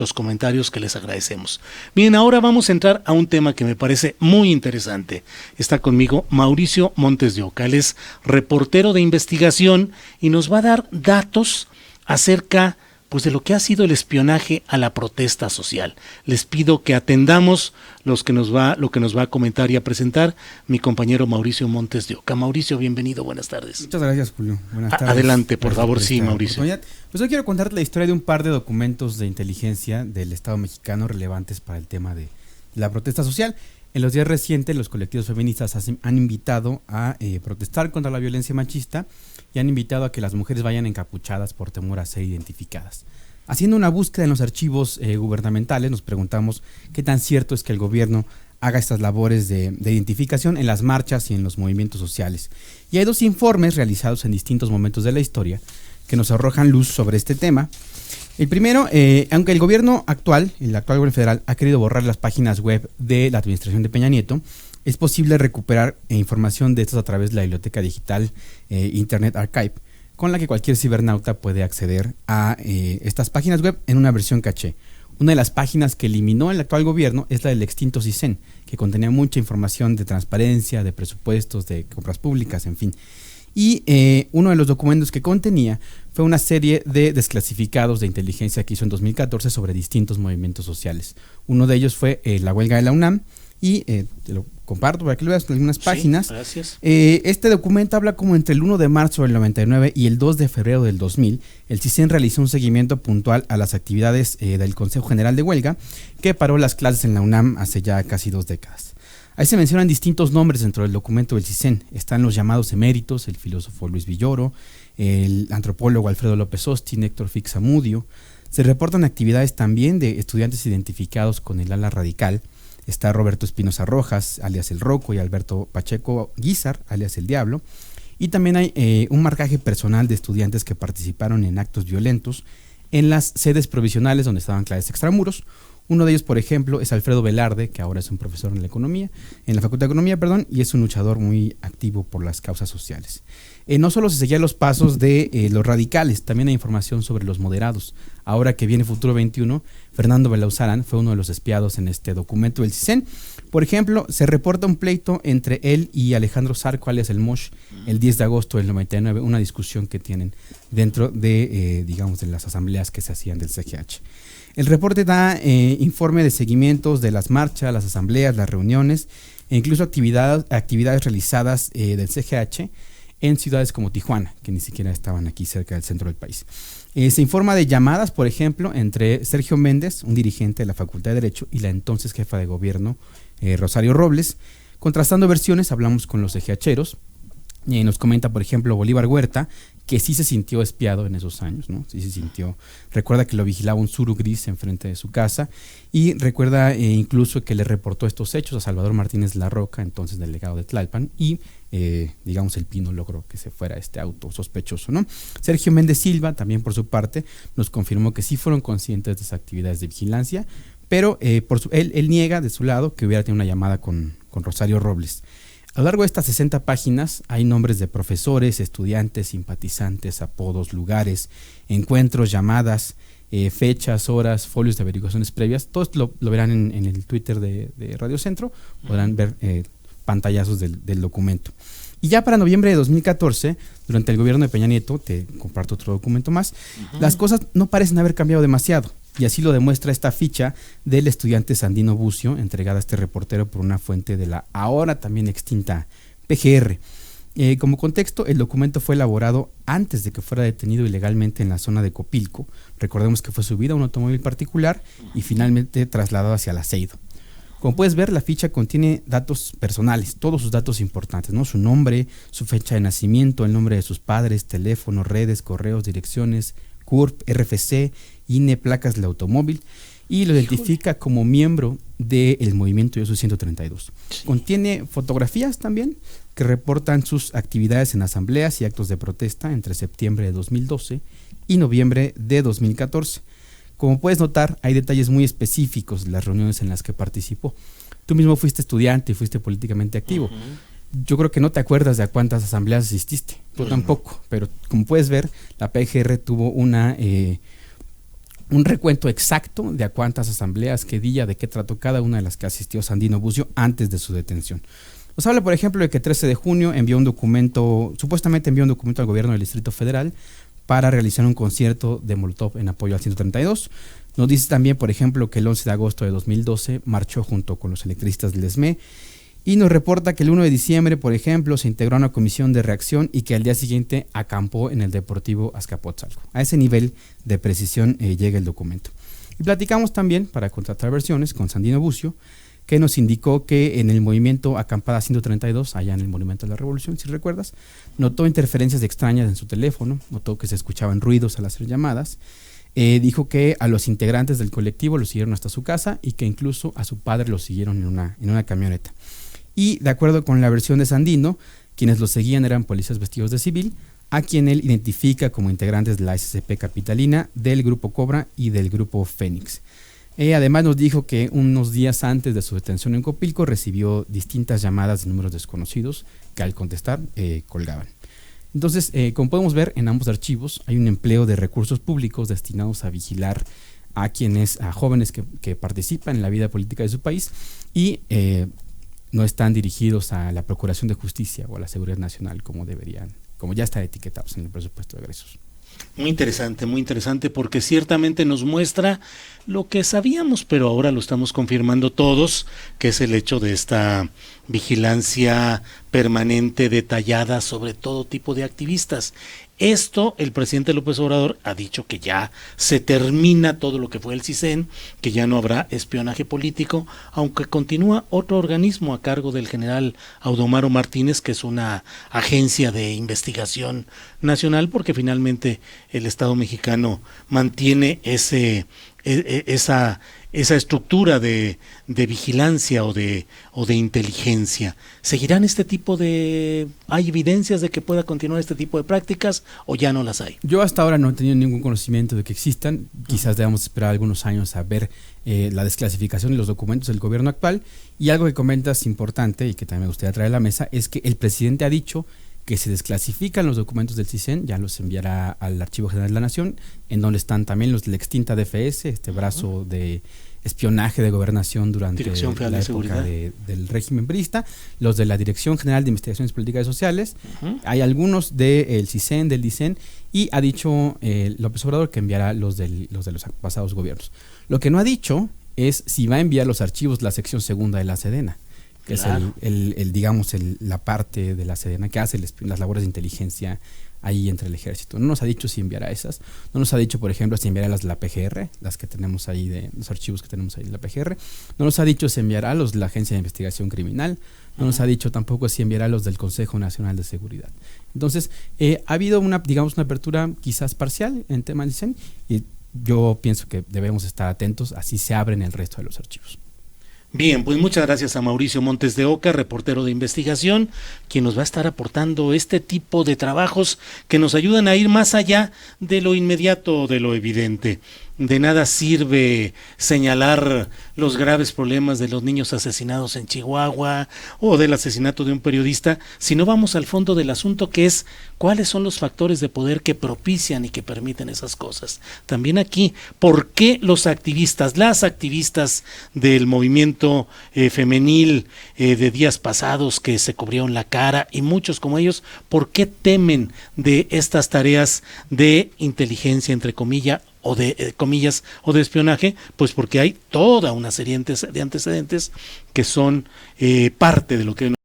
los comentarios que les agradecemos. Bien, ahora vamos a entrar a un tema que me parece muy interesante. Está conmigo Mauricio Montes de Oca, él es reportero de investigación y nos va a dar datos acerca pues de lo que ha sido el espionaje a la protesta social. Les pido que atendamos lo que nos va a comentar y a presentar mi compañero Mauricio Montes de Oca. Mauricio, bienvenido, buenas tardes. Muchas gracias, Julio. Buenas tardes. Adelante, por favor, sí, Mauricio. Pues hoy quiero contarte la historia de un par de documentos de inteligencia del Estado mexicano relevantes para el tema de la protesta social. En los días recientes, los colectivos feministas han invitado a protestar contra la violencia machista y han invitado a que las mujeres vayan encapuchadas por temor a ser identificadas. Haciendo una búsqueda en los archivos gubernamentales, nos preguntamos qué tan cierto es que el gobierno haga estas labores de identificación en las marchas y en los movimientos sociales. Y hay dos informes realizados en distintos momentos de la historia que nos arrojan luz sobre este tema. El primero, aunque el gobierno actual, el actual gobierno federal, ha querido borrar las páginas web de la administración de Peña Nieto, es posible recuperar información de estas a través de la biblioteca digital Internet Archive, con la que cualquier cibernauta puede acceder a estas páginas web en una versión caché. Una de las páginas que eliminó el actual gobierno es la del extinto CISEN, que contenía mucha información de transparencia, de presupuestos, de compras públicas, en fin. Y uno de los documentos que contenía fue una serie de desclasificados de inteligencia que hizo en 2014 sobre distintos movimientos sociales. Uno de ellos fue la huelga de la UNAM y te lo comparto para que lo veas en algunas páginas. Sí, gracias. Este documento habla como entre el 1 de marzo del 99 y el 2 de febrero del 2000, el CISEN realizó un seguimiento puntual a las actividades del Consejo General de Huelga que paró las clases en la UNAM hace ya casi 2 décadas. Ahí se mencionan distintos nombres dentro del documento del CISEN. Están los llamados eméritos, el filósofo Luis Villoro, el antropólogo Alfredo López Austin, Héctor Fix-Zamudio. Se reportan actividades también de estudiantes identificados con el ala radical. Está Roberto Espinosa Rojas, alias El Roco, y Alberto Pacheco Guizar, alias El Diablo. Y también hay un marcaje personal de estudiantes que participaron en actos violentos en las sedes provisionales donde estaban clases extramuros. Uno de ellos, por ejemplo, es Alfredo Velarde, que ahora es un profesor en la Facultad de Economía, y es un luchador muy activo por las causas sociales. No solo se seguían los pasos de los radicales, también hay información sobre los moderados. Ahora que viene Futuro 21, Fernando Belauzarán fue uno de los espiados en este documento del CISEN. Por ejemplo, se reporta un pleito entre él y Alejandro Zarco, alias El Mosh, el 10 de agosto del 99, una discusión que tienen dentro de, de las asambleas que se hacían del CGH. El reporte da informe de seguimientos de las marchas, las asambleas, las reuniones e incluso actividades realizadas del CGH en ciudades como Tijuana, que ni siquiera estaban aquí cerca del centro del país. Se informa de llamadas, por ejemplo, entre Sergio Méndez, un dirigente de la Facultad de Derecho, y la entonces jefa de gobierno, Rosario Robles. Contrastando versiones, hablamos con los CGHeros. Nos comenta, por ejemplo, Bolívar Huerta, que sí se sintió espiado en esos años, ¿no? Sí se sintió. Recuerda que lo vigilaba un Zuru gris enfrente de su casa y recuerda incluso que le reportó estos hechos a Salvador Martínez Larroca, entonces delegado de Tlalpan, y el Pino logró que se fuera este auto sospechoso, ¿no? Sergio Méndez Silva, también por su parte, nos confirmó que sí fueron conscientes de esas actividades de vigilancia, pero él niega de su lado que hubiera tenido una llamada con Rosario Robles. A lo largo de estas 60 páginas hay nombres de profesores, estudiantes, simpatizantes, apodos, lugares, encuentros, llamadas, fechas, horas, folios de averiguaciones previas. Todo esto lo verán en el Twitter de Radio Centro, podrán ver pantallazos del documento. Y ya para noviembre de 2014, durante el gobierno de Peña Nieto, te comparto otro documento más, las cosas no parecen haber cambiado demasiado. Y así lo demuestra esta ficha del estudiante Sandino Bucio, entregada a este reportero por una fuente de la ahora también extinta PGR. Como contexto, el documento fue elaborado antes de que fuera detenido ilegalmente en la zona de Copilco. Recordemos que fue subido a un automóvil particular y finalmente trasladado hacia la Aceido. Como puedes ver, la ficha contiene datos personales, todos sus datos importantes, ¿no? Su nombre, su fecha de nacimiento, el nombre de sus padres, teléfono, redes, correos, direcciones, CURP, RFC, INE, placas del automóvil, y lo identifica como miembro del movimiento Yo Soy 132. Sí. Contiene fotografías también que reportan sus actividades en asambleas y actos de protesta entre septiembre de 2012 y noviembre de 2014. Como puedes notar, hay detalles muy específicos de las reuniones en las que participó. Tú mismo fuiste estudiante y fuiste políticamente activo. Yo creo que no te acuerdas de a cuántas asambleas asististe. Yo tampoco, pero como puedes ver, la PGR tuvo una un recuento exacto de a cuántas asambleas, qué día, de qué trató cada una de las que asistió Sandino Bucio antes de su detención. Nos habla, por ejemplo, de que 13 de junio supuestamente envió un documento al gobierno del Distrito Federal para realizar un concierto de Molotov en apoyo al 132. Nos dice también, por ejemplo, que el 11 de agosto de 2012 marchó junto con los electricistas del ESME, y nos reporta que el 1 de diciembre, por ejemplo, se integró a una comisión de reacción y que al día siguiente acampó en el Deportivo Azcapotzalco. A ese nivel de precisión llega el documento. Y platicamos también, para contrastar versiones, con Sandino Bucio, que nos indicó que en el movimiento Acampada 132, allá en el Monumento a la Revolución, si recuerdas, notó interferencias extrañas en su teléfono, notó que se escuchaban ruidos al hacer llamadas. Dijo que a los integrantes del colectivo los siguieron hasta su casa y que incluso a su padre lo siguieron en una camioneta. Y de acuerdo con la versión de Sandino, quienes lo seguían eran policías vestidos de civil, a quien él identifica como integrantes de la SCP Capitalina, del Grupo Cobra y del Grupo Fénix. Además nos dijo que unos días antes de su detención en Copilco recibió distintas llamadas de números desconocidos que al contestar colgaban. Entonces, como podemos ver en ambos archivos, hay un empleo de recursos públicos destinados a vigilar a jóvenes que participan en la vida política de su país y no están dirigidos a la Procuración de Justicia o a la Seguridad Nacional como ya están etiquetados en el presupuesto de egresos. Muy interesante, porque ciertamente nos muestra lo que sabíamos, pero ahora lo estamos confirmando todos, que es el hecho de esta vigilancia permanente, detallada sobre todo tipo de activistas. Esto, el presidente López Obrador ha dicho que ya se termina todo lo que fue el CISEN, que ya no habrá espionaje político, aunque continúa otro organismo a cargo del general Audomaro Martínez, que es una agencia de investigación nacional, porque finalmente el Estado mexicano mantiene esa estructura de vigilancia o de inteligencia. ¿Seguirán hay evidencias de que pueda continuar este tipo de prácticas o ya no las hay? Yo hasta ahora no he tenido ningún conocimiento de que existan. Quizás debamos esperar algunos años a ver la desclasificación de los documentos del gobierno actual. Y algo que comentas importante y que también me gustaría traer a la mesa es que el presidente ha dicho que se desclasifican los documentos del CISEN, ya los enviará al Archivo General de la Nación, en donde están también los de la extinta DFS, este brazo de espionaje de gobernación durante la época del régimen priista, los de la Dirección General de Investigaciones Políticas y Sociales, hay algunos del CISEN, del DICEN, y ha dicho López Obrador que enviará los de los pasados gobiernos. Lo que no ha dicho es si va a enviar los archivos de la sección segunda de la Sedena, que claro, es la parte de la Sedena que hace las labores de inteligencia ahí entre el ejército. No nos ha dicho si enviará esas, no nos ha dicho, por ejemplo, si enviará las de la PGR, las que tenemos ahí, los archivos que tenemos ahí de la PGR, no nos ha dicho si enviará los de la Agencia de Investigación Criminal, no nos ha dicho tampoco si enviará los del Consejo Nacional de Seguridad. Entonces, ha habido una apertura quizás parcial en tema del CISEN, y yo pienso que debemos estar atentos, así se abren el resto de los archivos. Bien, pues muchas gracias a Mauricio Montes de Oca, reportero de investigación, quien nos va a estar aportando este tipo de trabajos que nos ayudan a ir más allá de lo inmediato, de lo evidente. De nada sirve señalar los graves problemas de los niños asesinados en Chihuahua o del asesinato de un periodista si no vamos al fondo del asunto, que es cuáles son los factores de poder que propician y que permiten esas cosas. También aquí, ¿por qué las activistas del movimiento femenil de días pasados que se cubrieron la cara y muchos como ellos, por qué temen de estas tareas de inteligencia, entre comillas, o de comillas, o de espionaje? Pues porque hay toda una serie de antecedentes que son parte de lo que